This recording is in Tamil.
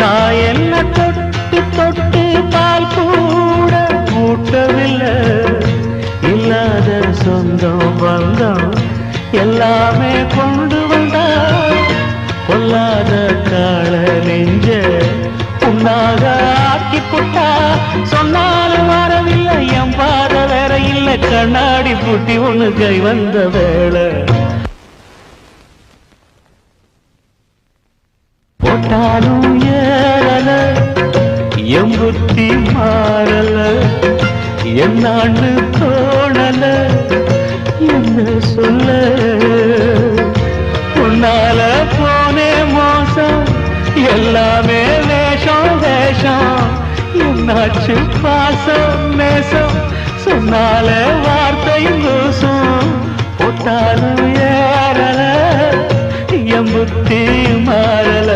நான் என்ன தொட்டு தொட்டு பால் கூட ஊட்டவில்லை. இல்லாத சொந்தம் பந்தம் எல்லாமே கொண்டு வந்தா கொல்லாத கால நெஞ்ச உன்னாக ஆக்கி புட்டா. சொன்னாலும் வரவில்லை என் பாத வேற இல்லை. கண்ணாடி பூட்டி ஒண்ணு கை வந்த வேளை போட்டாலும் ஏறல என் புத்தி மாறல. என்னாண்டு தோணல என்ன சொல்ல. உன்னால போனே மோசம் எல்லாமே வேஷம் வேஷம். என்னாச்சு பாசம் நேசம் சொன்னால வார்த்தையும் தோசம். போட்டாலும் ஏறல என் புத்தி மாறல.